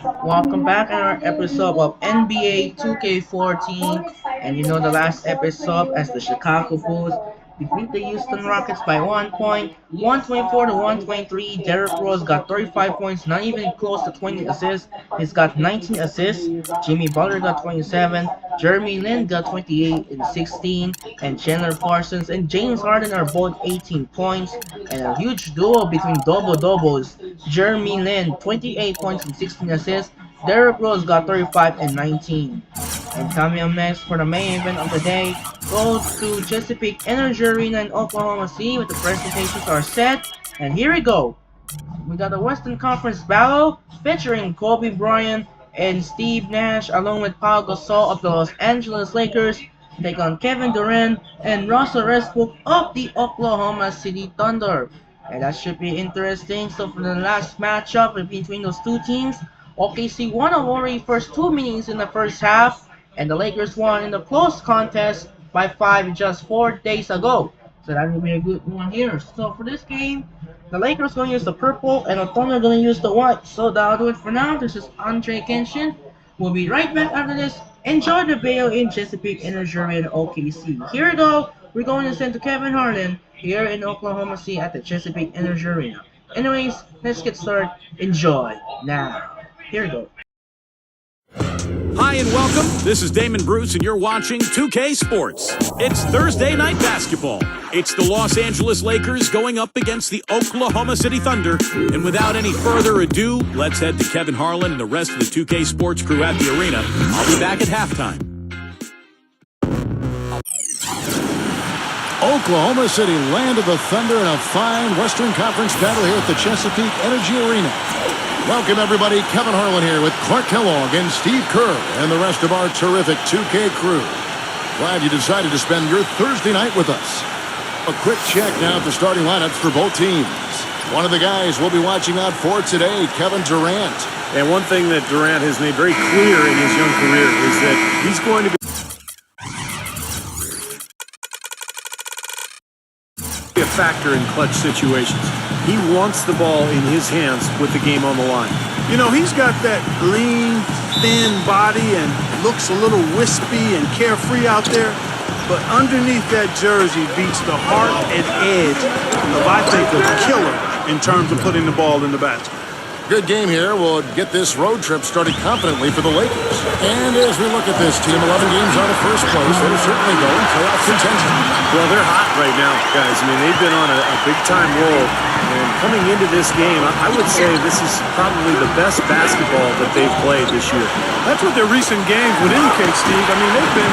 Welcome back on our episode of NBA 2K14. And you know the last episode as the Chicago Bulls defeat the Houston Rockets by 1 point, 124 to 123. Derrick Rose got 35 points, not even close to 20 assists. He's got 19 assists. Jimmy Butler got 27. Jeremy Lin got 28 and 16. And Chandler Parsons and James Harden are both 18 points. And a huge duo between double doubles. Jeremy Lin 28 points and 16 assists. Derrick Rose got 35 and 19. And coming up next for the main event of the day goes to Chesapeake Energy Arena in Oklahoma City, with the presentations are set. And here we go. We got the Western Conference battle featuring Kobe Bryant and Steve Nash along with Pau Gasol of the Los Angeles Lakers take on Kevin Durant and Russell Westbrook of the Oklahoma City Thunder. And that should be interesting. So for the last matchup between those two teams, OKC won already first 2 minutes in the first half, and the Lakers won in the close contest by 5 just 4 days ago. So that will be a good one here. So for this game, the Lakers going to use the purple and the Thunder going to use the white. So that'll do it for now. This is Andre Kenshin. We'll be right back after this. Enjoy the video in Chesapeake Energy Arena OKC. Here we go. We're going to send to Kevin Harlan here in Oklahoma City at the Chesapeake Energy Arena. Anyways, let's get started. Enjoy now. Here we go. Hi and welcome. This is Damon Bruce and you're watching 2K Sports. It's Thursday night basketball. It's the Los Angeles Lakers going up against the Oklahoma City Thunder. And without any further ado, let's head to Kevin Harlan and the rest of the 2K Sports crew at the arena. I'll be back at halftime. Oklahoma City, land of the Thunder, in a fine Western Conference battle here at the Chesapeake Energy Arena. Welcome, everybody. Kevin Harlan here with Clark Kellogg and Steve Kerr and the rest of our terrific 2K crew. Glad you decided to spend your Thursday night with us. A quick check now at the starting lineups for both teams. One of the guys we'll be watching out for today, Kevin Durant. And one thing that Durant has made very clear in his young career is that he's going to be a factor in clutch situations. He wants the ball in his hands with the game on the line. You know, he's got that lean, thin body and looks a little wispy and carefree out there. But underneath that jersey beats the heart and edge of, I think, a killer in terms of putting the ball in the basket. Good game here. We'll get this road trip started confidently for the Lakers. And as we look at this team, 11 games out of first place, they're certainly going playoff contention. Well, they're hot right now, guys. I mean, they've been on a big-time roll. And coming into this game, I would say this is probably the best basketball that they've played this year. That's what their recent games would indicate, Steve. I mean, they've been...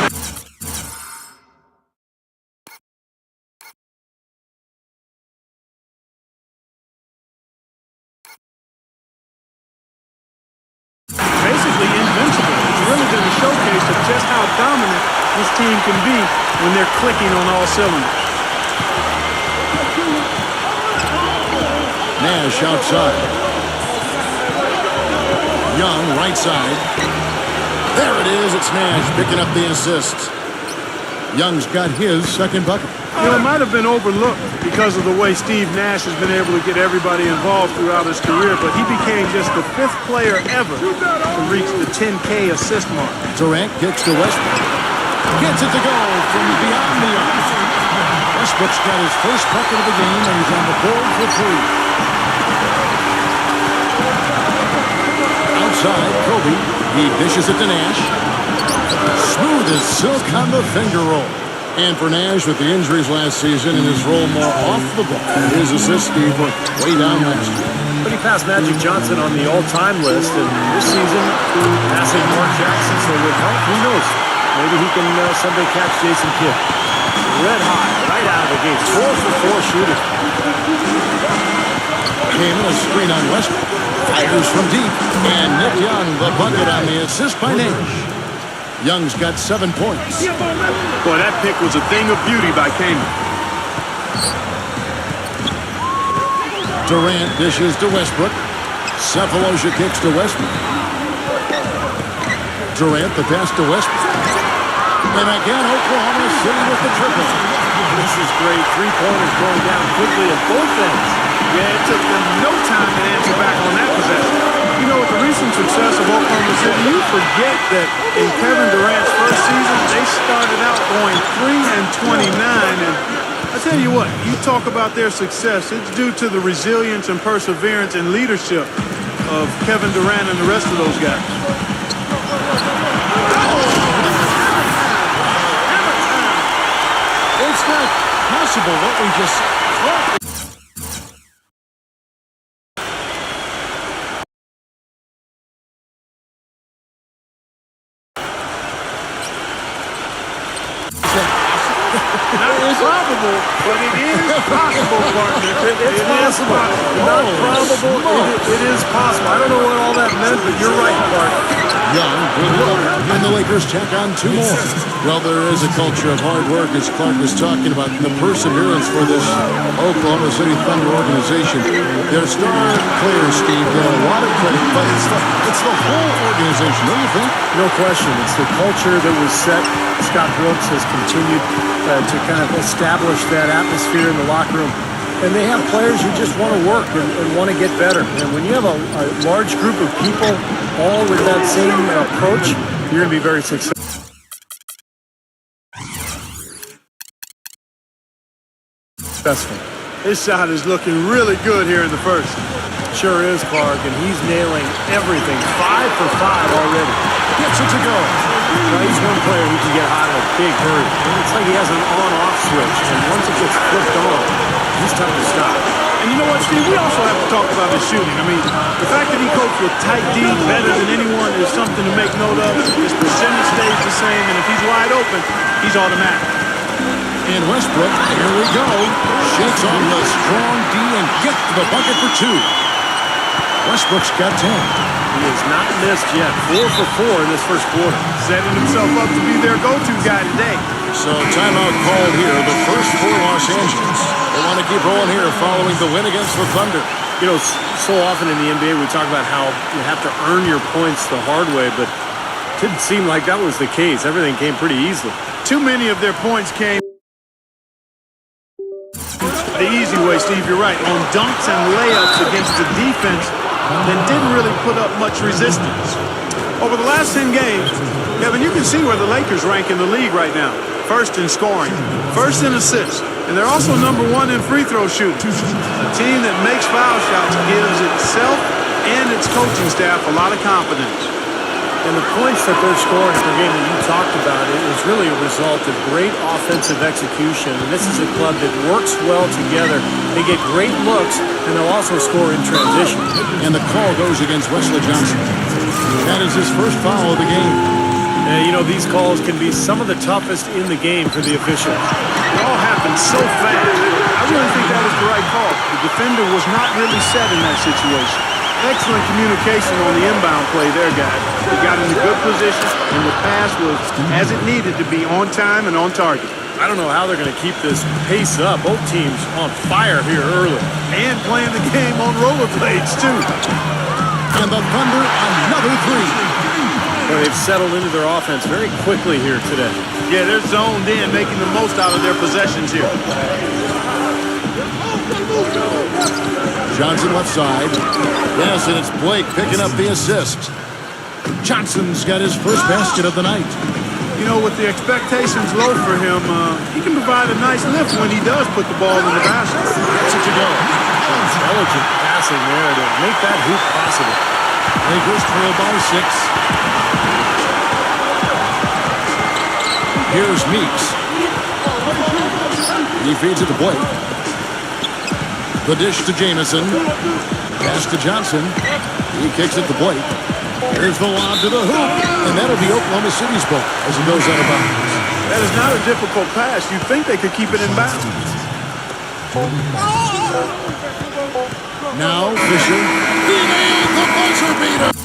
basically invincible. It's really been a showcase of just how dominant this team can be when they're clicking on all cylinders. Nash outside. Young, right side. There it is. It's Nash picking up the assist. Young's got his second bucket. You know, it might have been overlooked because of the way Steve Nash has been able to get everybody involved throughout his career, but he became just the 5th player ever to reach the 10K assist mark. Durant kicks to Westbrook. Gets it to go from beyond the arc. Westbrook's got his first bucket of the game, and he's on the board for 3. Outside, Kobe. He dishes it to Nash. Smooth as silk on the finger roll. And for Nash, with the injuries last season and his role more off the ball, his assist Steve went way down last year. But he passed Magic Johnson on the all-time list, and this season, passing Mark Jackson, so with help, who knows? Maybe he can someday catch Jason Kidd. Red hot, right out of the gate. 4 for 4 shooting. Came in a screen on Westbrook. Fires from deep. And Nick Young, the bucket on the assist by Nash. Young's got 7 points. Boy, that pick was a thing of beauty by Kaman. Durant dishes to Westbrook. Cephalosha kicks to Westbrook. Durant, the pass to Westbrook. And again, Oklahoma City with the triple. This is great. 3-pointers going down quickly at both ends. Yeah, it took them no time to answer back on that possession. You know, with the recent recent success of Oklahoma City, you forget that in Kevin Durant's first season, they started out going 3-29, and I tell you what, you talk about their success, it's due to the resilience and perseverance and leadership of Kevin Durant and the rest of those guys. It's not possible what we just saw. Not probable, but it is possible, partner. It's possible. Not probable. It is possible. I don't know what all that meant, but you're right, Clark. Young, good look, and the Lakers tack on 2 more. Well, there is a culture of hard work, as Clark was talking about, the perseverance for this Oklahoma City Thunder organization. Their star players, Steve, get a lot of credit, but it's the whole organization, don't you think? No question. It's the culture that was set. Scott Brooks has continued to kind of establish that atmosphere in the locker room. And they have players who just want to work and want to get better. And when you have a large group of people all with that same approach, you're going to be very successful. His shot is looking really good here in the first. Sure is, Clark, and he's nailing everything. 5 for 5 already. Gets it to go. Well, he's one player who can get hot in a big hurry. It's like he has an on-off switch, and once it gets flipped on, he's tough to stop. And you know what, Steve? We also have to talk about his shooting. I mean, the fact that he copes with tight D better than anyone is something to make note of. His percentage stays the same, and if he's wide open, he's automatic. And Westbrook, here we go. Shakes on the strong D and gets to the bucket for 2. Westbrook's got 10. He has not missed yet. 4 for 4 in this first quarter. Setting himself up to be their go-to guy today. So timeout called here, the first for Los Angeles. They want to keep rolling here following the win against the Thunder. You know, so often in the NBA we talk about how you have to earn your points the hard way, but it didn't seem like that was the case. Everything came pretty easily. Too many of their points came the easy way, Steve, you're right, on dunks and layups against the defense that didn't really put up much resistance. Over the last 10 games, Kevin, you can see where the Lakers rank in the league right now. First in scoring, first in assists, and they're also number 1 in free throw shooting. A team that makes foul shots gives itself and its coaching staff a lot of confidence. And the points that they're scoring per game that you talked about, it was really a result of great offensive execution. And this is a club that works well together. They get great looks, and they'll also score in transition. And the call goes against Wesley Johnson. That is his first foul of the game. And, you know, these calls can be some of the toughest in the game for the officials. It all happened so fast. I really think that was the right call. The defender was not really set in that situation. Excellent communication on the inbound play there, guys. He got in a good position, and the pass was as it needed to be, on time and on target. I don't know how they're going to keep this pace up. Both teams on fire here early. And playing the game on rollerblades, too. And the Thunder, another 3. Well, they've settled into their offense very quickly here today. Yeah, they're zoned in, making the most out of their possessions here. Johnson left side. Yes, and it's Blake picking up the assist. Johnson's got his first basket of the night. You know, with the expectations low for him, he can provide a nice lift when he does put the ball in the basket. Gets it to go. Intelligent passing there to make that hoop possible. Lakers trail by 6. Here's Meeks. He feeds it to Blake. The dish to Jamison. Pass to Johnson. He kicks it to Blake. Here's the lob to the hoop. And that'll be Oklahoma City's ball as it goes out of bounds. That is not a difficult pass. You'd think they could keep it in bounds. Now Fisher. He nailed the buzzer beater.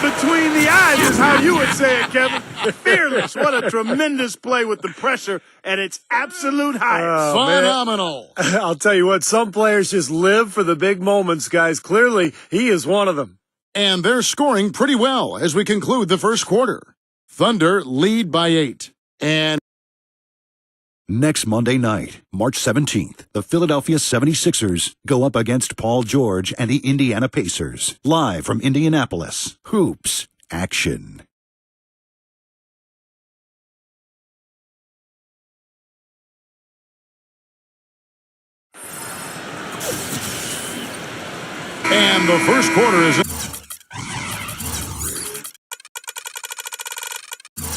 Between the eyes is how you would say it, Kevin. Fearless. What a tremendous play with the pressure at its absolute highest. Phenomenal. I'll tell you what, some players just live for the big moments, guys. Clearly, he is one of them. And they're scoring pretty well as we conclude the first quarter. Thunder lead by 8. And next Monday night, March 17th, the Philadelphia 76ers go up against Paul George and the Indiana Pacers. Live from Indianapolis, Hoops Action. And the first quarter is in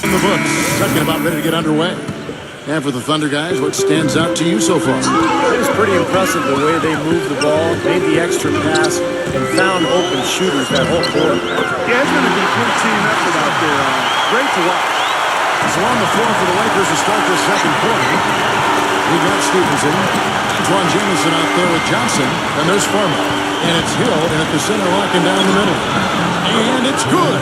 the books. Second about ready to get underway. And for the Thunder guys, what stands out to you so far? It was pretty impressive the way they moved the ball, made the extra pass, and found open shooters that whole quarter. Yeah, it's been a complete team effort out there. Great to watch. So on the floor for the Lakers to start this second quarter. We got Stevenson, Antoine Jamison out there with Johnson, and there's Foreman. And it's Hill, and at the center, locking down the middle. And it's good.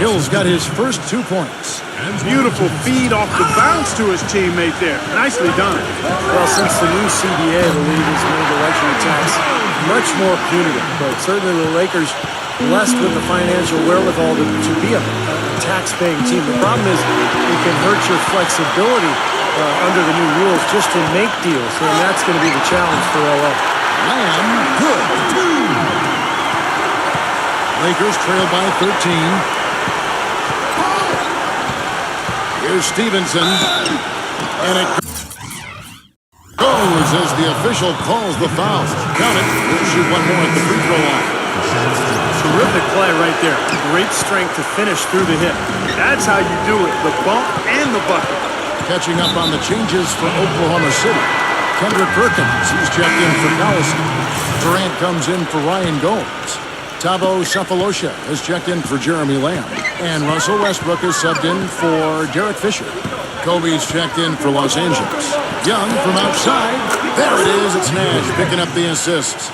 Hill's got his first 2 points. Beautiful feed off the bounce to his teammate there. Nicely done. Well, since the new CBA, the league has made the luxury tax much more punitive. But certainly the Lakers blessed with the financial wherewithal to be a tax-paying team. The problem is it can hurt your flexibility under the new rules just to make deals. And that's going to be the challenge for LA. Lamb, good. 2. Lakers trail by 13. Here's Stevenson. And it goes as the official calls the foul. Count it. We'll shoot one more at the free throw line. Terrific play right there. Great strength to finish through the hip. That's how you do it. The bump and the bucket. Catching up on the changes for Oklahoma City. Kendrick Perkins, he's checked in for Collison. Durant comes in for Ryan Gomes. Thabo Sefolosha has checked in for Jeremy Lamb. And Russell Westbrook is subbed in for Derek Fisher. Kobe's checked in for Los Angeles. Young from outside. There it is. It's Nash picking up the assists.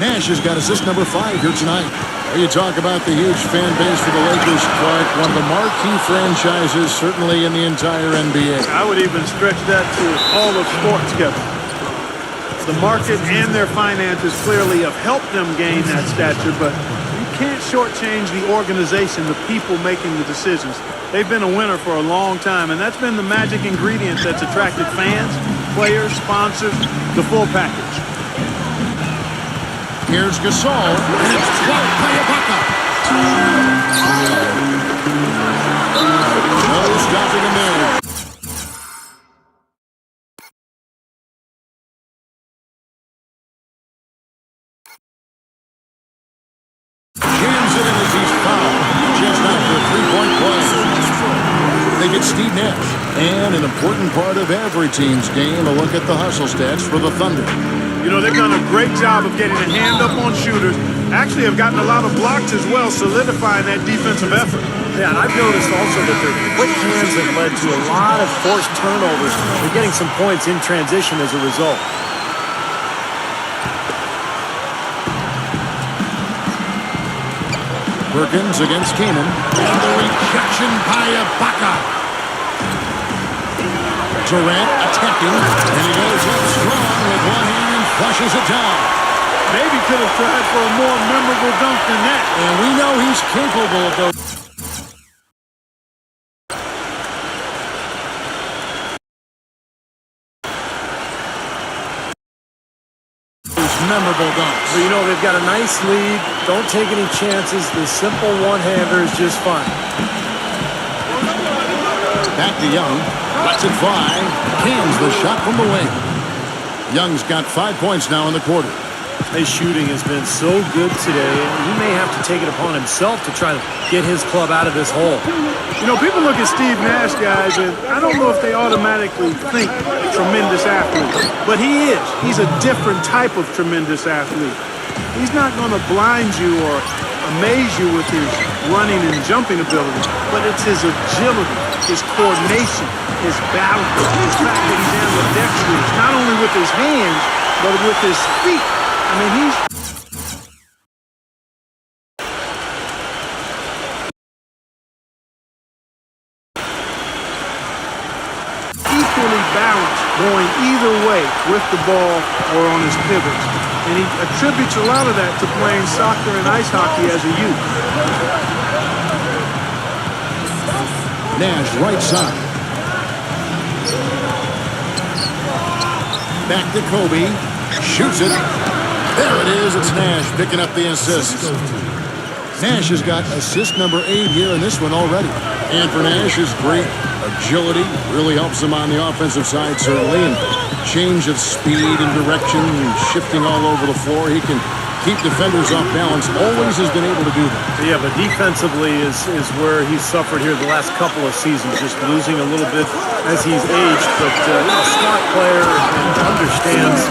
Nash has got assist number 5 here tonight. You talk about the huge fan base for the Lakers, Clark. One of the marquee franchises, certainly in the entire NBA. I would even stretch that to all of sports, Kevin. The market and their finances clearly have helped them gain that stature, but you can't shortchange the organization, the people making the decisions. They've been a winner for a long time, and that's been the magic ingredient that's attracted fans, players, sponsors, the full package. Here's Gasol, and it's blocked by Ibaka. No stopping him there. Jams it in as he's fouled. Just after a three-point play. They get Steve Nash. And an important part of every team's game, a look at the hustle stats for the Thunder. You know, they've done a great job of getting a hand up on shooters. Actually have gotten a lot of blocks as well, solidifying that defensive effort. Yeah, and I've noticed also that their quick hands have led to a lot of forced turnovers. They're getting some points in transition as a result. Perkins against Keenan. And the rejection by Ibaka. Durant attacking, and he goes up strong with one hand and flushes it down. Maybe could have tried for a more memorable dunk than that. And we know he's capable of those. Memorable dunks. But you know, they've got a nice lead. Don't take any chances. The simple one-hander is just fine. Back to Young. Lets it fly. Cans the shot from the wing. Young's got 5 points now in the quarter. His shooting has been so good today, and he may have to take it upon himself to try to get his club out of this hole. You know, people look at Steve Nash, guys, and I don't know if they automatically think tremendous athlete, but he is. He's a different type of tremendous athlete. He's not going to blind you or amaze you with his running and jumping ability, but it's his agility, his coordination, his balance, the fact that he's ambidextrous, not only with his hands, but with his feet. I mean, he's equally balanced, going either way with the ball or on his pivots. And he attributes a lot of that to playing soccer and ice hockey as a youth. Nash, right side. Back to Kobe. Shoots it. There it is. It's Nash picking up the assist. Nash has got assist number 8 here in this one already. And for Nash, his great agility really helps him on the offensive side, certainly. And change of speed and direction and shifting all over the floor. He can keep defenders off balance. Always has been able to do that. Yeah, but defensively is where he's suffered here the last couple of seasons, just losing a little bit as he's aged. But a smart player and understands.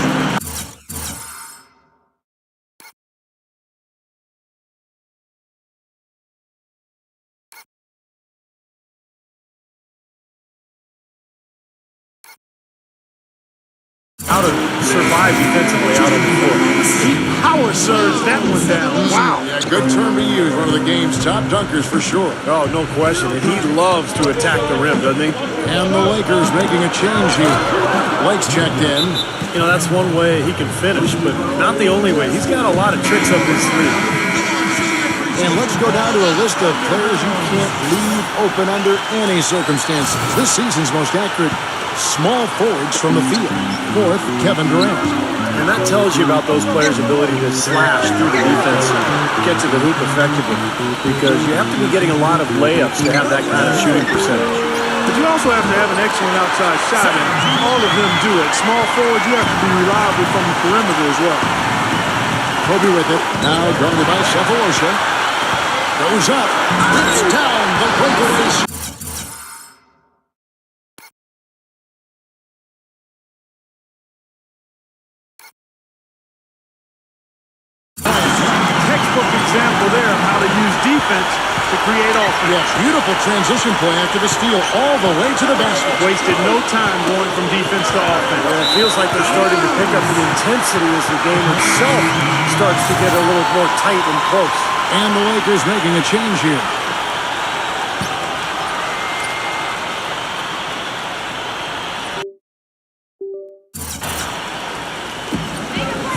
How to survive defensively out on the floor. He power surged that one down. Wow. Yeah, good term to use. One of the game's top dunkers for sure. Oh, no question. And he loves to attack the rim, doesn't he? And the Lakers making a change here. Blake's checked in. You know, that's one way he can finish, but not the only way. He's got a lot of tricks up his sleeve. And let's go down to a list of players you can't leave open under any circumstances. This season's most accurate small forwards from the field. Fourth, Kevin Durant. And that tells you about those players' ability to slash through the defense and get to the hoop effectively, because you have to be getting a lot of layups to have that kind of shooting percentage. But you also have to have an excellent outside shot, and all of them do it. Small forward, you have to be reliable from the perimeter as well. Kobe with it. Now guarded by Sefolosha. Goes up. It's down. The Lakers. Textbook example there of how to use defense to create offense. Yes, beautiful transition play after the steal all the way to the basket. Wasted no time going from defense to offense. Well, it feels like they're starting to pick up the intensity as the game itself starts to get a little more tight and close. And the Lakers making a change here.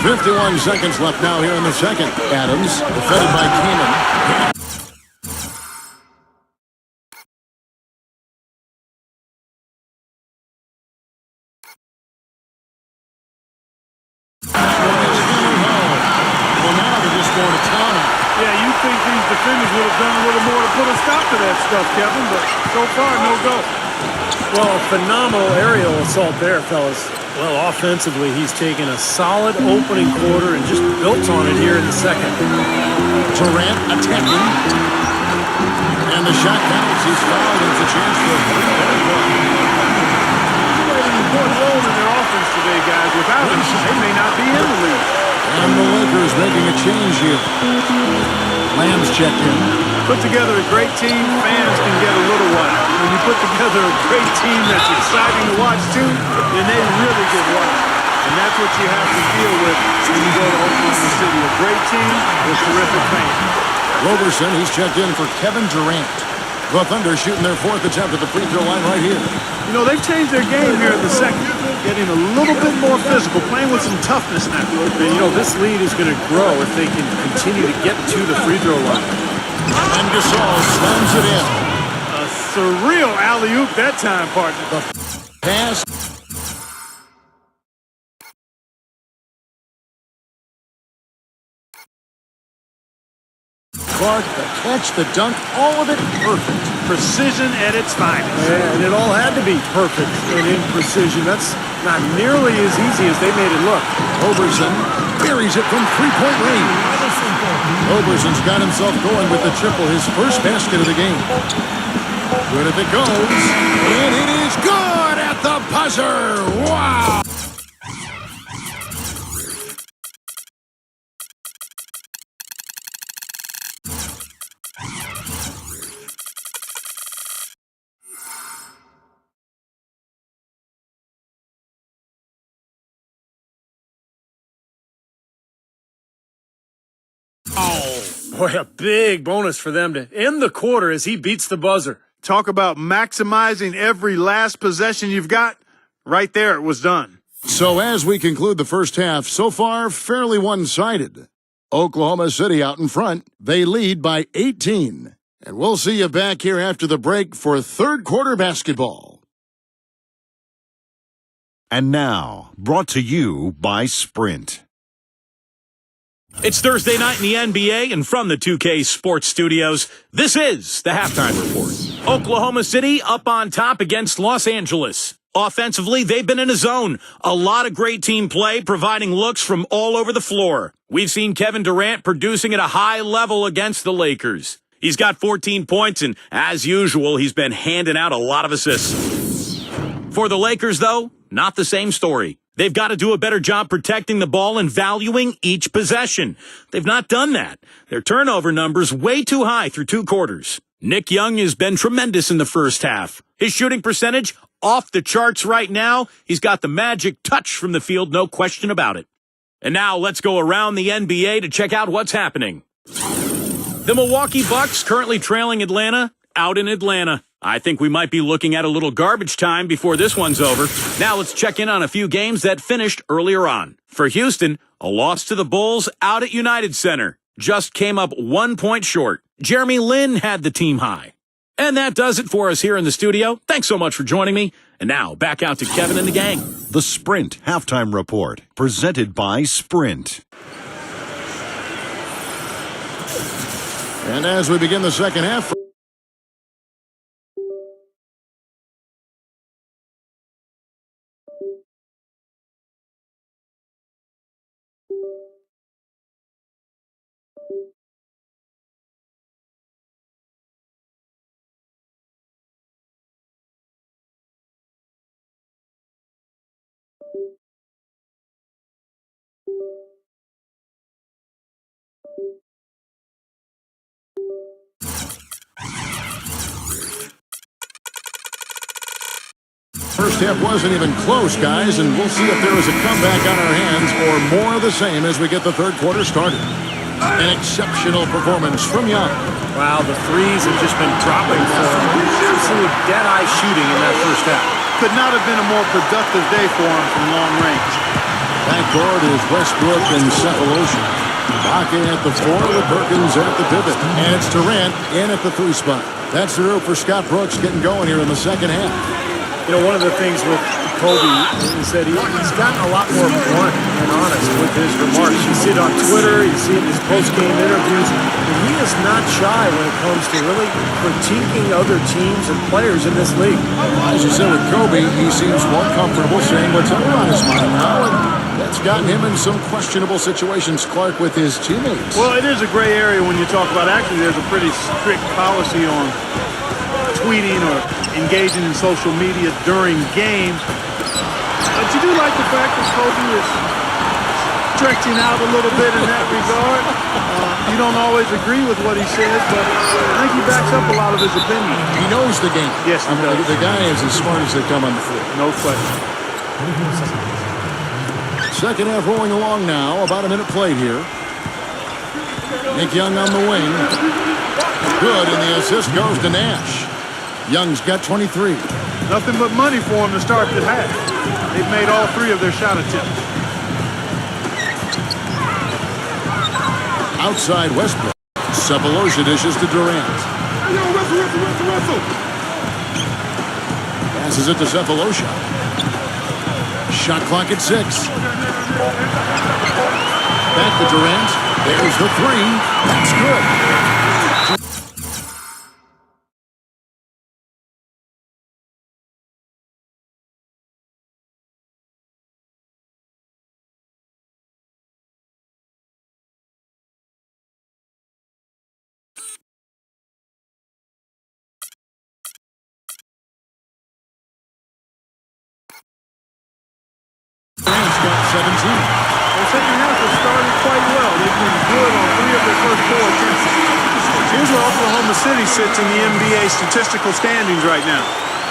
.51 seconds left now here in the second. Adams, defended by Keenan. Well, now they're just going to town. Yeah, you think these defenders would have done a little more to put a stop to that stuff, Kevin, but so far, no go. Well, a phenomenal aerial assault there, fellas. Well, offensively, he's taken a solid opening quarter and just built on it here in the second. Durant attacking. And the shot counts. He's fouled. It's a chance for a three-point run. Played an important role in their offense today, guys. Without him, they may not be in the league. And the Lakers making a change here. Lamb's checked in. Put together a great team, fans can get a little wild. When you put together a great team that's exciting to watch too, then they really get wild. And that's what you have to deal with when you go to Oklahoma City. A great team with terrific fans. Roberson, he's checked in for Kevin Durant. The Thunder shooting their fourth attempt at the free throw line right here. You know, they've changed their game here in the second. Getting a little bit more physical, playing with some toughness now. And, you know, this lead is going to grow if they can continue to get to the free throw line. And Gasol slams it in. A surreal alley-oop that time, partner. The pass. Clark, the catch, the dunk, all of it perfect. Precision at its finest. Yeah, and it all had to be perfect and in precision. That's not nearly as easy as they made it look. Roberson buries it from three-point range. Roberson's got himself going with the triple, his first basket of the game. Good if it goes. And it is good at the buzzer. Wow! Boy, a big bonus for them to end the quarter as he beats the buzzer. Talk about maximizing every last possession you've got. Right there, it was done. So as we conclude the first half, so far fairly one-sided. Oklahoma City out in front. They lead by 18. And we'll see you back here after the break for third quarter basketball. And now, brought to you by Sprint. It's Thursday night in the NBA, and from the 2K Sports Studios, this is the Halftime Report. Oklahoma City up on top against Los Angeles. Offensively, they've been in a zone. A lot of great team play, providing looks from all over the floor. We've seen Kevin Durant producing at a high level against the Lakers. He's got 14 points, and as usual, he's been handing out a lot of assists. For the Lakers, though, not the same story. They've got to do a better job protecting the ball and valuing each possession. They've not done that. Their turnover number's way too high through 2 quarters. Nick Young has been tremendous in the first half. His shooting percentage off the charts right now. He's got the magic touch from the field, no question about it. And now let's go around the NBA to check out what's happening. The Milwaukee Bucks currently trailing Atlanta out in Atlanta. I think we might be looking at a little garbage time before this one's over. Now let's check in on a few games that finished earlier on. For Houston, a loss to the Bulls out at United Center. Just came up 1 point short. Jeremy Lin had the team high. And that does it for us here in the studio. Thanks so much for joining me. And now back out to Kevin and the gang. The Sprint Halftime Report, presented by Sprint. And as we begin the second half... First half wasn't even close, guys, and we'll see if there is a comeback on our hands or more of the same as we get the third quarter started. An exceptional performance from Young. Wow, the threes have just been dropping for him. Absolute dead-eye shooting in that first half. Could not have been a more productive day for him from long range. Backcourt is Westbrook and Cephalosha. Baca at the 4 with Perkins at the pivot. And it's Durant in at the 3 spot. That's the route for Scott Brooks getting going here in the second half. You know, one of the things with Kobe is that he's gotten a lot more blunt and honest with his remarks. You see it on Twitter, you see it in his post-game interviews, and he is not shy when it comes to really critiquing other teams and players in this league. As you said with Kobe, he seems more comfortable saying what's ever on his mind now, and that's gotten him in some questionable situations, Clark, with his teammates. Well, it is a gray area when you talk about, actually, there's a pretty strict policy on tweeting or engaging in social media during games. But you do like the fact that Kobe is stretching out a little bit in that regard. You don't always agree with what he says, but I think he backs up a lot of his opinion. He knows the game. Yes, he does. The guy is as smart as they come on the floor. No question. Second half rolling along now. About a minute played here. Nick Young on the wing. Good, and the assist goes to Nash. Young's got 23. Nothing but money for him to start the half. They've made all 3 of their shot attempts. Outside Westbrook. Cephalosha dishes to Durant. Russell. Passes it to Cephalosha. Shot clock at 6. Back to Durant. There's the 3. That's good. Durant's got 17. The second half has started quite well. They've been good on 3 of their first 4 attempts. Here's where Oklahoma City sits in the NBA statistical standings right now.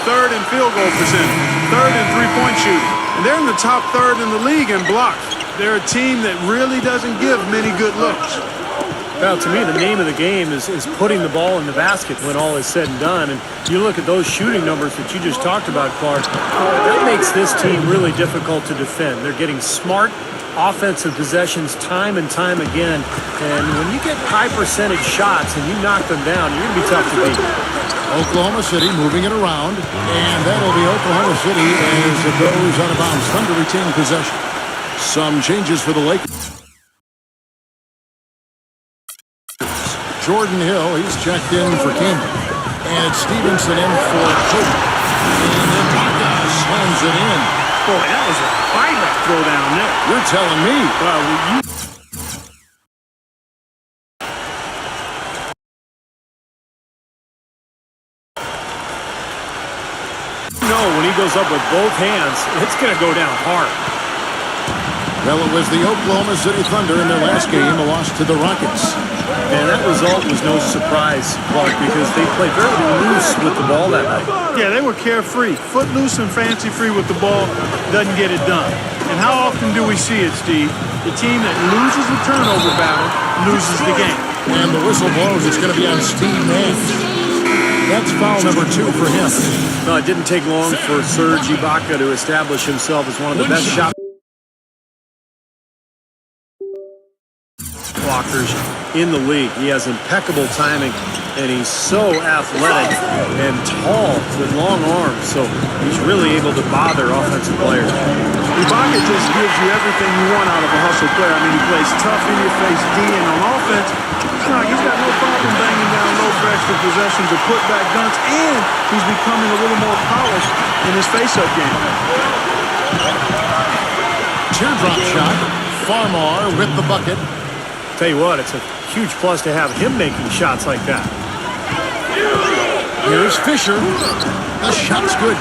3rd in field goal percentage, 3rd in three-point shooting. And they're in the top 3rd in the league in blocks. They're a team that really doesn't give many good looks. Well, to me, the name of the game is putting the ball in the basket when all is said and done. And you look at those shooting numbers that you just talked about, Clark, that makes this team really difficult to defend. They're getting smart offensive possessions time and time again. And when you get high percentage shots and you knock them down, you're going to be tough to beat. Oklahoma City moving it around, and that'll be Oklahoma City as it goes out of bounds. Thunder retain possession. Some changes for the Lakers. Jordan Hill, he's checked in for Campbell. And Stevenson in for Kobe. And then Ibaka slams it in. Boy, that was a buyback throw down there. You're telling me. Well, you... When he goes up with both hands, it's going to go down hard. Well, it was the Oklahoma City Thunder in their last game, a loss to the Rockets. And that result was no surprise, Clark, because they played very loose with the ball that night. Yeah, they were carefree. Footloose and fancy-free with the ball doesn't get it done. And how often do we see it, Steve? The team that loses the turnover battle loses the game. And the whistle blows. It's going to be on Steve Nash. That's foul number 2 for him. No, it didn't take long for Serge Ibaka to establish himself as one of the best shot blockers in the league. He has impeccable timing, and he's so athletic and tall with long arms, so he's really able to bother offensive players. Ibaka just gives you everything you want out of a hustle player. I mean, he plays tough in your face D, and on offense, he's got no problem banging down low for extra possessions or put-back dunks, and he's becoming a little more polished in his face-up game. Teardrop shot. Farmar with the bucket. Tell you what, it's a huge plus to have him making shots like that. Here's Fisher. The shot's good.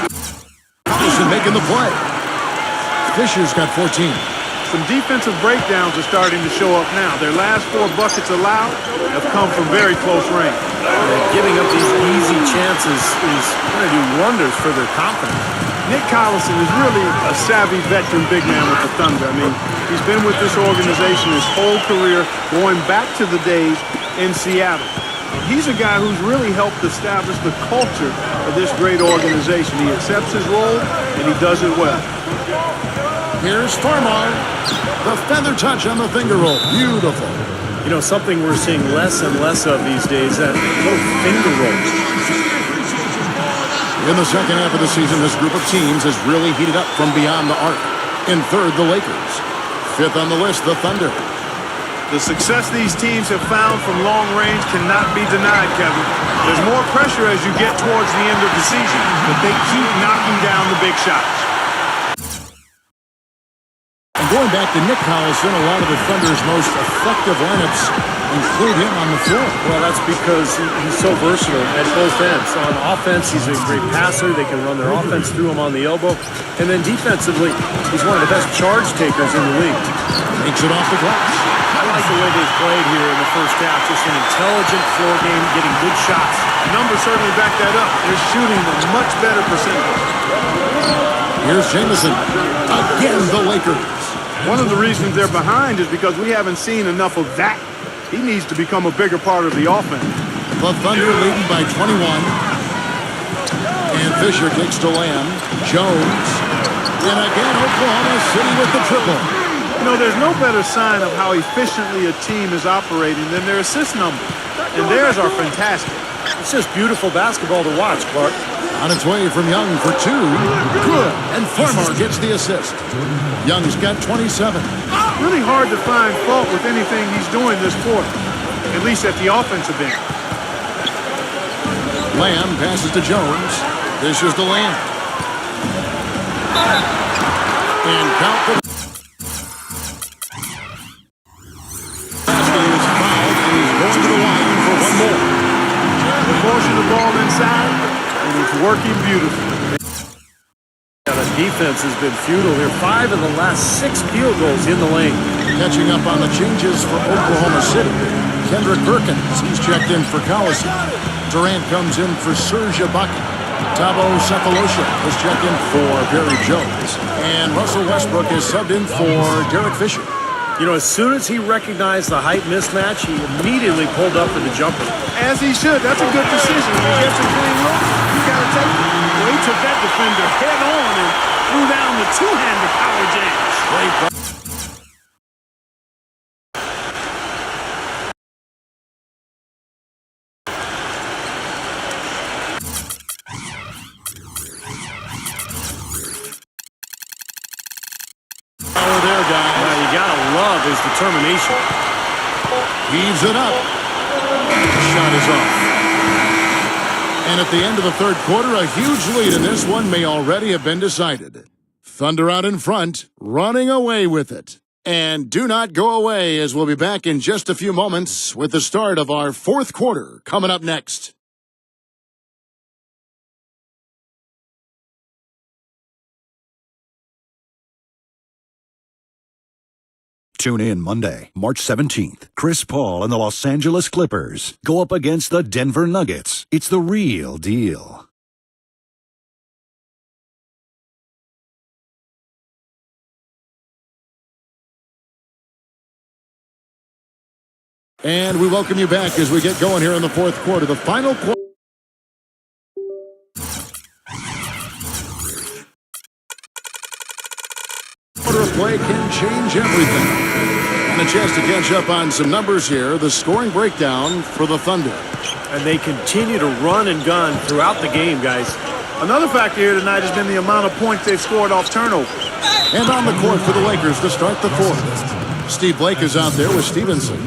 Collison making the play. Fisher's got 14. Some defensive breakdowns are starting to show up now. Their last 4 buckets allowed have come from very close range. Giving up these easy chances is going to do wonders for their confidence. Nick Collison is really a savvy veteran big man with the Thunder. I mean, he's been with this organization his whole career, going back to the days in Seattle. He's a guy who's really helped establish the culture of this great organization. He accepts his role, and he does it well. Here's Farmar. The feather touch on the finger roll. Beautiful. You know, something we're seeing less and less of these days, that little finger roll. In the second half of the season, this group of teams has really heated up from beyond the arc. In third, the Lakers. Fifth on the list, the Thunder. The success these teams have found from long range cannot be denied, Kevin. There's more pressure as you get towards the end of the season, but they keep knocking down the big shots. And going back to Nick Collison, a lot of the Thunder's most effective lineups include him on the floor. Well, that's because he's so versatile at both ends. On offense, he's a great passer. They can run their offense through him on the elbow. And then defensively, he's one of the best charge takers in the league. Makes it off the glass. I like the way they've played here in the first half. Just an intelligent floor game, getting good shots. The numbers certainly back that up. They're shooting a much better percentage. Here's Jameson. Again, the Lakers. One of the reasons they're behind is because we haven't seen enough of that. He needs to become a bigger part of the offense. The Thunder leading by 21. And Fisher kicks to Lamb. Jones. And again, Oklahoma City with the triple. You know, there's no better sign of how efficiently a team is operating than their assist numbers. And theirs are fantastic. It's just beautiful basketball to watch, Clark. On its way from Young for 2. Good. And Farmar gets the assist. Young's got 27. Really hard to find fault with anything he's doing this quarter, at least at the offensive end. Lamb passes to Jones. Fisher's to Lamb. And count the... Basket is fouled, and he's going to the line for one more. They're forcing the ball inside, and it's working beautifully. Yeah, the defense has been futile here. 5 of the last 6 field goals in the lane. Catching up on the changes for Oklahoma City. Kendrick Perkins, he's checked in for Collison. Durant comes in for Serge Ibaka. Thabo Sefolosha is checked in for Perry Jones. And Russell Westbrook is subbed in for Derek Fisher. You know, as soon as he recognized the height mismatch, he immediately pulled up for the jumper. As he should. That's a good decision. When he gets a clean look, you got to take it. Well, he took that defender head on and threw down the two-handed power jam. Great. You gotta love his determination. Heaves it up. Shot is off. And at the end of the third quarter, a huge lead in this one may already have been decided. Thunder out in front, running away with it. And do not go away, as we'll be back in just a few moments with the start of our fourth quarter coming up next. Tune in Monday, March 17th. Chris Paul and the Los Angeles Clippers go up against the Denver Nuggets. It's the real deal. And we welcome you back as we get going here in the fourth quarter. The final quarter. Of play can change everything. And a chance to catch up on some numbers here. The scoring breakdown for the Thunder. And they continue to run and gun throughout the game, guys. Another factor here tonight has been the amount of points they've scored off turnover. And on the court for the Lakers to start the fourth. Steve Blake is out there with Stevenson.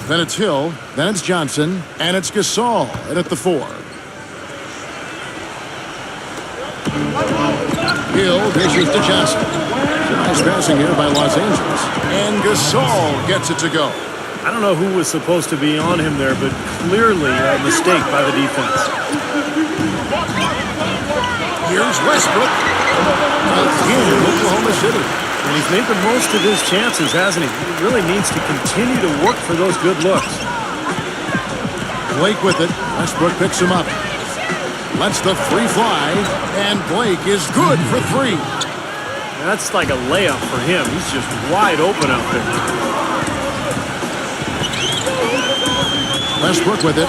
Then it's Hill, then it's Johnson, and it's Gasol. And at the 4. Hill dishes to Johnson. Nice passing here by Los Angeles. And Gasol gets it to go. I don't know who was supposed to be on him there, but clearly a mistake by the defense. Here's Westbrook. Again, Oklahoma City. And he's made the most of his chances, hasn't he? He really needs to continue to work for those good looks. Blake with it. Westbrook picks him up. Lets the free fly. And Blake is good for 3. That's like a layup for him. He's just wide open out there. Westbrook with it.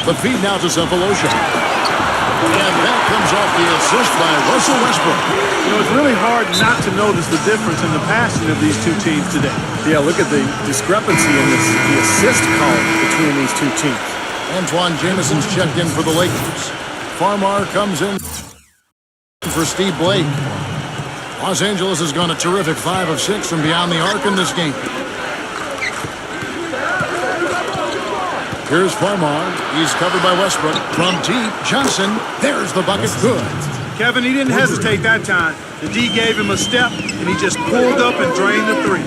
The feed now to Sefolosha. And that comes off the assist by Russell Westbrook. You know, it's really hard not to notice the difference in the passing of these two teams today. Yeah, look at the discrepancy in the assist column between these two teams. Antoine Jameson's checked in for the Lakers. Farmar comes in for Steve Blake. Los Angeles has gone a terrific 5 of 6 from beyond the arc in this game. Here's Farmar. He's covered by Westbrook. From deep, Johnson. There's the bucket. Good. Kevin, he didn't hesitate that time. The D gave him a step, and he just pulled up and drained the 3.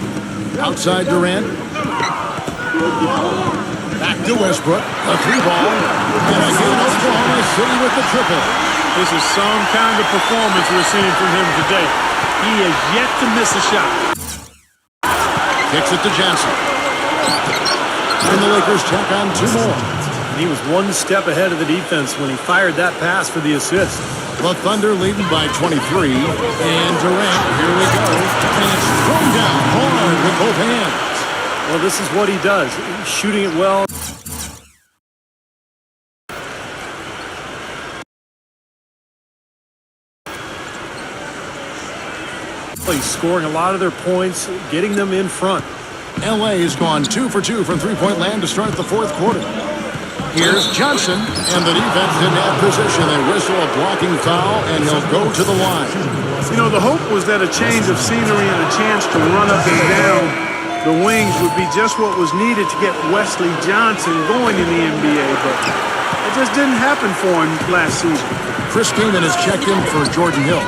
Outside Durant. Back to Westbrook. A 3-ball. And again, Oklahoma City with the triple. This is some kind of performance we're seeing from him today. He has yet to miss a shot. Kicks it to Johnson. And the Lakers tack on 2 more. And he was one step ahead of the defense when he fired that pass for the assist. The Thunder leading by 23. And Durant, here we go. And it's thrown down hard with both hands. Well, this is what he does. He's shooting it well. He's scoring a lot of their points, getting them in front. L.A. has gone 2 for 2 from three-point land to start the fourth quarter. Here's Johnson, and the defense didn't have position. They whistle a blocking foul, and he'll go to the line. You know, the hope was that a change of scenery and a chance to run up and down the wings would be just what was needed to get Wesley Johnson going in the NBA, but it just didn't happen for him last season. Chris Kaman has checked in for Jordan Hill.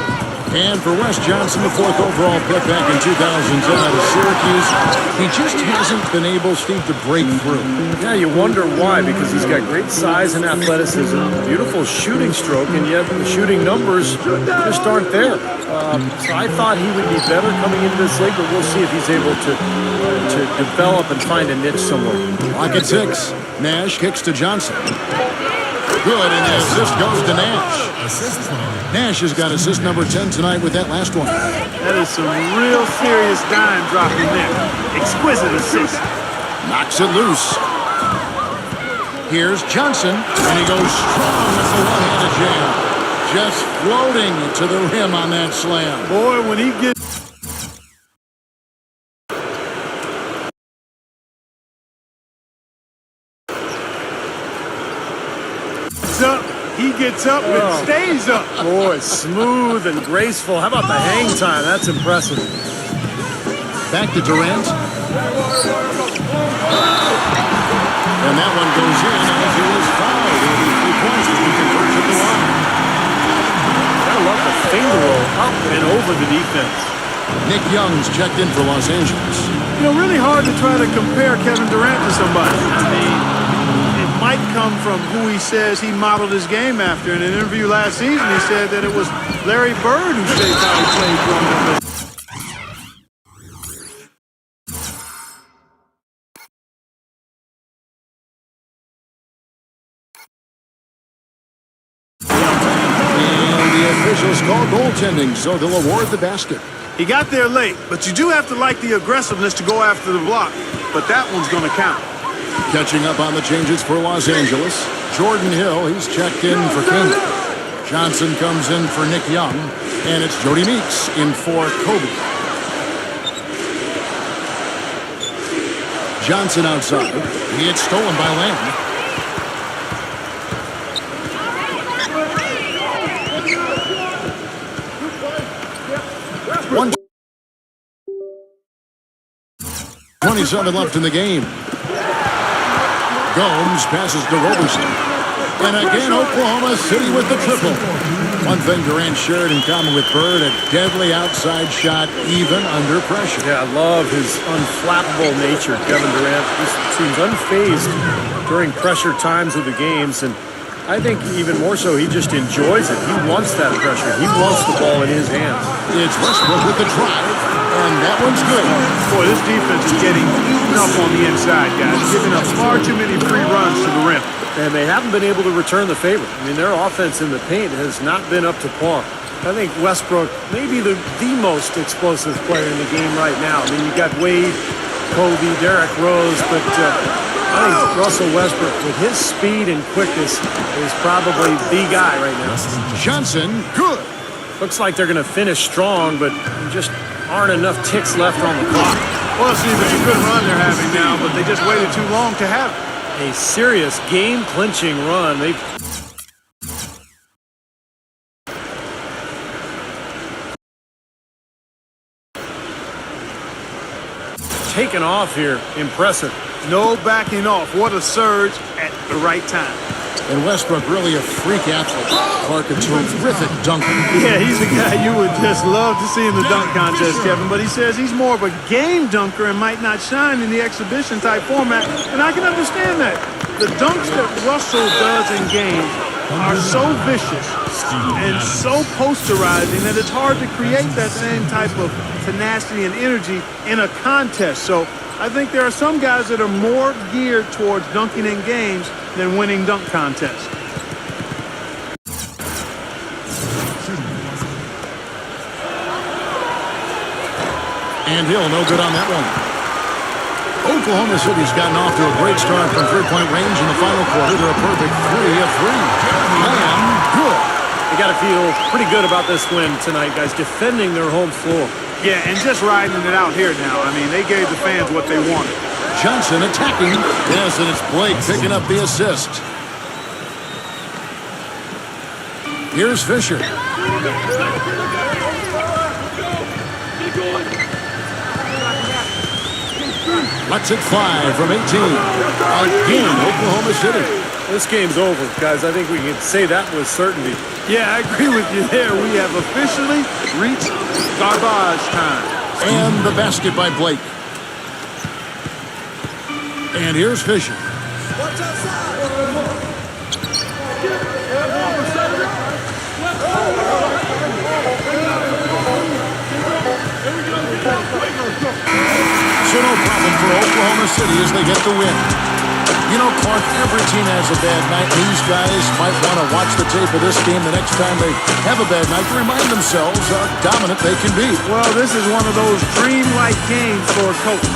And for Wes Johnson, the 4th overall pick back in 2010 out of Syracuse, he just hasn't been able, Steve, to break through. Yeah, you wonder why, because he's got great size and athleticism, beautiful shooting stroke, and yet the shooting numbers just aren't there. So I thought he would be better coming into this league, but we'll see if he's able to develop and find a niche somewhere. Clock at 6. Nash kicks to Johnson. good, and the assist goes to Nash. Nash has got assist number 10 tonight with that last one. That is some real serious dime dropping there. Exquisite assist. Knocks it loose. Here's Johnson, and he goes strong with the one-handed jam. Just floating to the rim on that slam. Boy, when he gets up, he gets up and stays up. Boy, smooth and graceful. How about the hang time? That's impressive. Back to Durant. And that one goes in as he was fouled. 3 points as he converts at the line. I love the finger roll up and over the defense. Nick Young's checked in for Los Angeles. You know, really hard to try to compare Kevin Durant to somebody. I mean, it might come from who he says he modeled his game after. In an interview last season, he said that it was Larry Bird who shaped how he played growing up. And the officials call goaltending, so they'll award the basket. He got there late, but you do have to like the aggressiveness to go after the block. But that one's going to count. Catching up on the changes for Los Angeles, Jordan Hill, he's checked in for King. Johnson comes in for Nick Young, and it's Jody Meeks in for Kobe. Johnson outside. He gets stolen by Lamb. One 27 left in the game. Gomes passes to Roberson. And again, Oklahoma City with the triple. One thing Durant shared in common with Bird, a deadly outside shot, even under pressure. Yeah, I love his unflappable nature. Kevin Durant just seems unfazed during pressure times of the games, and I think even more so, he just enjoys it. He wants that pressure. He wants the ball in his hands. It's Westbrook with the drive, and that one's good. Boy, this defense is getting eaten up on the inside, guys. Giving up far too many free runs to the rim. And they haven't been able to return the favor. I mean, their offense in the paint has not been up to par. I think Westbrook may be the most explosive player in the game right now. I mean, you got Wade, Kobe, Derrick Rose, but I think Russell Westbrook, with his speed and quickness, is probably the guy right now. Johnson, good. Looks like they're going to finish strong, but just aren't enough ticks left on the clock. Well, see, it's a good run they're having now, but they just waited too long to have it. A serious game-clinching run. They've taken off here. Impressive. No backing off. What a surge at the right time. And Westbrook really a freak athlete. Clark, a terrific dunker. Yeah, he's a guy you would just love to see in the dunk contest, Kevin. But he says he's more of a game dunker and might not shine in the exhibition type format. And I can understand that. The dunks that Russell does in games are so vicious and so posterizing that it's hard to create that same type of tenacity and energy in a contest. So I think there are some guys that are more geared towards dunking in games than winning dunk contests. And Hill, no good on that one. Oklahoma City's gotten off to a great start from three-point range in the final quarter. They're a perfect 3 of 3. Lamb, good. They got to feel pretty good about this win tonight, guys, defending their home floor. Yeah, and just riding it out here now. I mean, they gave the fans what they wanted. Johnson attacking. Yes, and it's Blake picking up the assist. Here's Fisher. Lets it fly from 18. Again, Oklahoma City. This game's over, guys. I think we can say that with certainty. Yeah, I agree with you there. We have officially reached garbage time. And the basket by Blake. And here's Fisher. So no problem for Oklahoma City as they get the win. You know, Clark, every team has a bad night. These guys might want to watch the tape of this game the next time they have a bad night to remind themselves how dominant they can be. Well, this is one of those dreamlike games for a coach.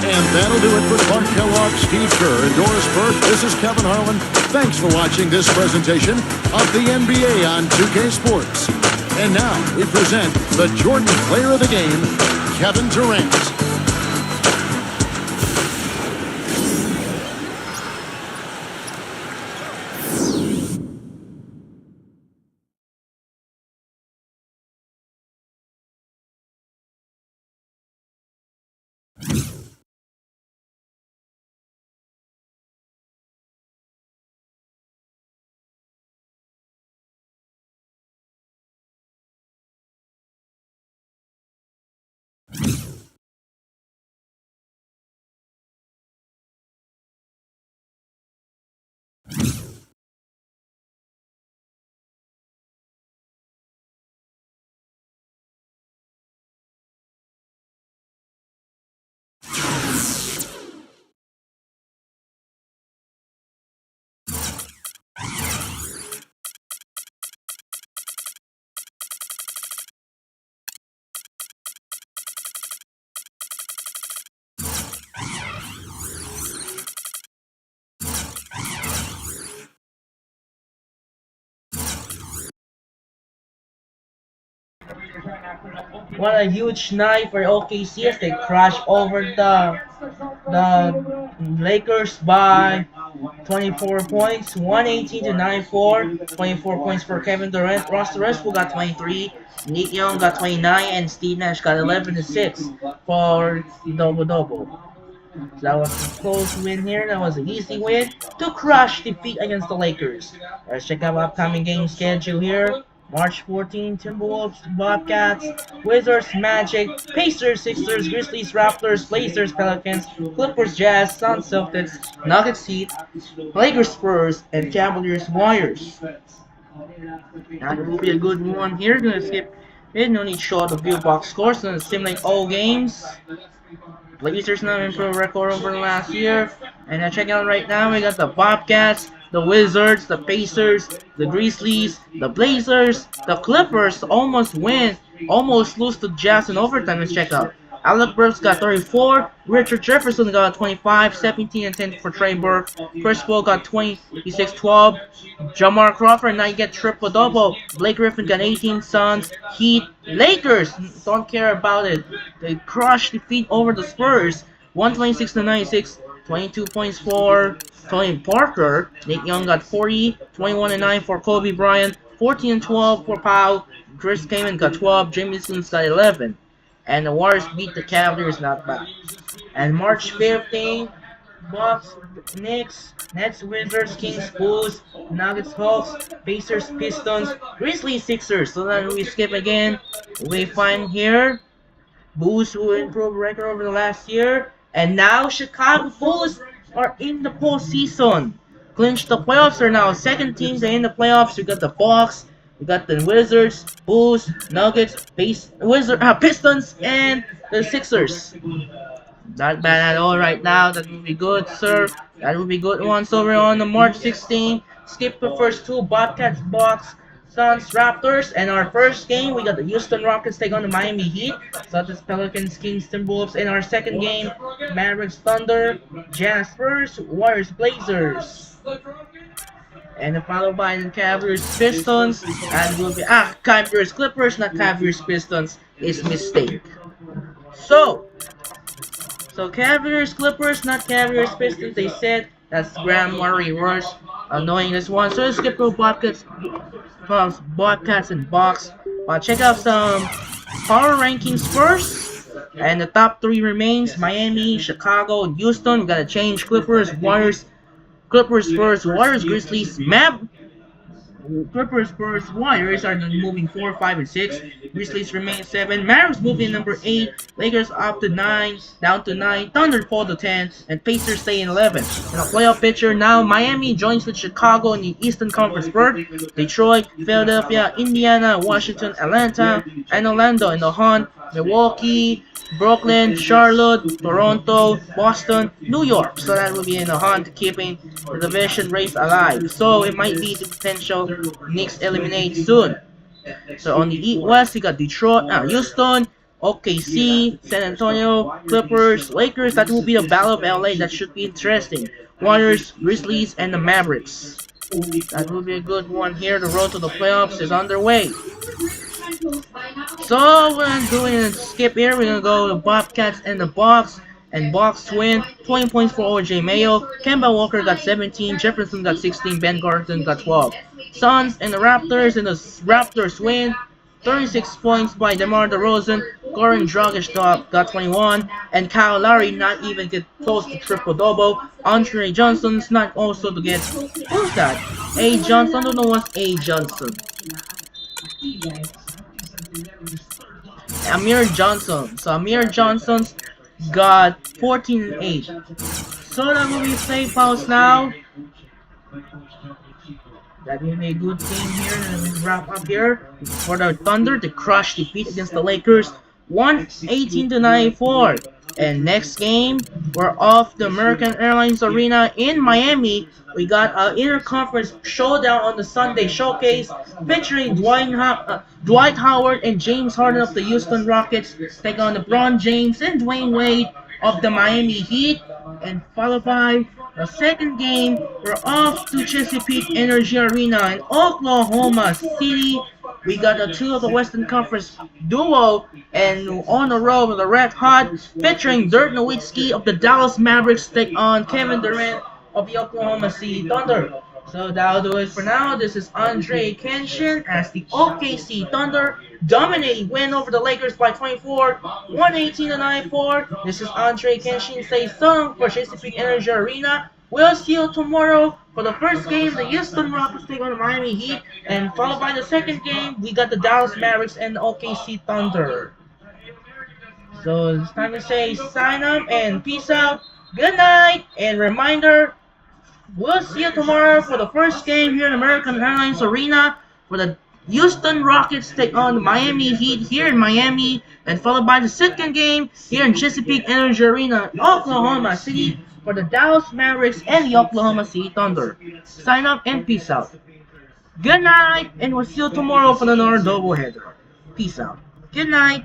And that'll do it for Clark Kellogg, Steve Kerr, and Doris Burke. This is Kevin Harlan. Thanks for watching this presentation of the NBA on 2K Sports. And now we present the Jordan Player of the Game, Kevin Durant. What a huge night for OKC as they crashed over the Lakers by 24 points, 118 to 94. 24 points for Kevin Durant. Russell Westbrook got 23. Nick Young got 29, and Steve Nash got 11 to 6 for double-double. So that was a close win here. That was an easy win to crush defeat against the Lakers. Let's check out upcoming game schedule here. March 14, Timberwolves, Bobcats, Wizards, Magic, Pacers, Sixers, Grizzlies, Raptors, Blazers, Pelicans, Clippers, Jazz, Suns, Celtics, Nuggets, Heat, Lakers, Spurs, and Cavaliers, Warriors. That will be a good one here. Gonna skip it. No need to show the view box scores. Gonna simulate all games. Blazers now improved record over the last year. And check out right now, we got the Bobcats, the Wizards, the Pacers, the Grizzlies, the Blazers, the Clippers almost lose to Jazz in overtime. Let's check out. Alec Burks got 34, Richard Jefferson got 25, 17 and 10 for Trey Burke, Chris Paul got 26, 12, Jamar Crawford now you get triple-double, Blake Griffin got 18, Suns, Heat, Lakers, don't care about it, they crushed defeat over the Spurs, 126 to 96, 22 points for Tony Parker, Nick Young got 40, 21 and 9 for Kobe Bryant, 14 and 12 for Powell, Chris Kaman got 12, Jameson's got 11. And the Warriors beat the Cavaliers, not bad. And March 15, Bucks, Knicks, Nets, Wizards, Kings, Bulls, Nuggets, Hawks, Pacers, Pistons, Grizzlies, Sixers. So then we skip again. We find here Bulls who improved record over the last year. And now Chicago Bulls are in the postseason. Clinched the playoffs, are now second teams are in the playoffs. We got the Bucks. We got the Wizards, Bulls, Nuggets, Pistons, and the Sixers. Not bad at all right now. That will be good, sir. That will be good ones over on the March 16. Skip the first two, Bobcats, Bucks, Suns, Raptors. And our first game, we got the Houston Rockets take on the Miami Heat. Celtics, Pelicans, Kings, Timberwolves. In our second game, Mavericks, Thunder, Jazz, Spurs, Warriors, Blazers. And followed by the Cavaliers, Pistons, and will be Cavaliers, Clippers, not Cavaliers, Pistons. Is mistake. So Cavaliers, Clippers, not Cavaliers, Pistons. They said that's Grand Murray Rush, annoying this one. So let's skip through Bobcats, and Bucks. Check out some power rankings first. And the top three remains Miami, Chicago, and Houston. We gotta change Clippers, Warriors. Clippers, Spurs, Warriors, Grizzlies, Clippers, Spurs, Warriors are moving 4, 5, and 6. Grizzlies remain 7. Mavericks moving number 8. Lakers up to 9, down to 9. Thunder fall to 10, and Pacers stay in 11. In a playoff picture now, Miami joins with Chicago in the Eastern Conference berth. Detroit, Philadelphia, Indiana, Washington, Atlanta, and Orlando in the hunt. Milwaukee, Brooklyn, Charlotte, Toronto, Boston, New York. So that will be in the hunt keeping the division race alive. So it might be the potential Knicks eliminate soon. So on the East West, we got Detroit, Houston, OKC, San Antonio, Clippers, Lakers. That will be the Battle of LA. That should be interesting. Warriors, Grizzlies, and the Mavericks. That will be a good one here. The road to the playoffs is underway. So we're doing a skip here. We're gonna go to Bobcats and the Bucks. And Bucks win. 20 points for OJ Mayo. Kemba Walker got 17. Jefferson got 16. Ben Garden got 12. Suns and the Raptors. And the Raptors win. 36 points by DeMar DeRozan. Goran Dragic got 21. And Kyle Lowry not even get close to triple-double. Andre Johnson's not also to get... Who's that? A. Johnson? I don't know what's A. Johnson. Amir Johnson. So Amir Johnson's got 14 and 8. So that will be safe house now. That will be a good game here. And we wrap up here for the Thunder. The crush defeat against the Lakers, 118-94. And next game, we're off the American Airlines Arena in Miami. We got an interconference showdown on the Sunday Showcase featuring Dwight Howard and James Harden of the Houston Rockets take on LeBron James and Dwayne Wade of the Miami Heat. And followed by the second game, we're off to Chesapeake Energy Arena in Oklahoma City. We got the two of the Western Conference duo, and on the road with the Red Hot, featuring Dirk Nowitzki of the Dallas Mavericks take on Kevin Durant of the Oklahoma City Thunder. So that'll do it for now. This is Andre Kenshin as the OKC Thunder dominating win over the Lakers by 24, 118-94. This is Andre Kenshin say so for Chesapeake Energy Arena. We'll see you tomorrow for the first game. The Houston Rockets take on the Miami Heat, and followed by the second game, we got the Dallas Mavericks and the OKC Thunder. So it's time to say sign up and peace out. Good night, and reminder, we'll see you tomorrow for the first game here in American Airlines Arena for the Houston Rockets take on the Miami Heat here in Miami, and followed by the second game here in Chesapeake Energy Arena in Oklahoma City for the Dallas Mavericks and the Oklahoma City Thunder. Sign up and peace out. Good night, and we'll see you tomorrow for another doubleheader. Peace out. Good night.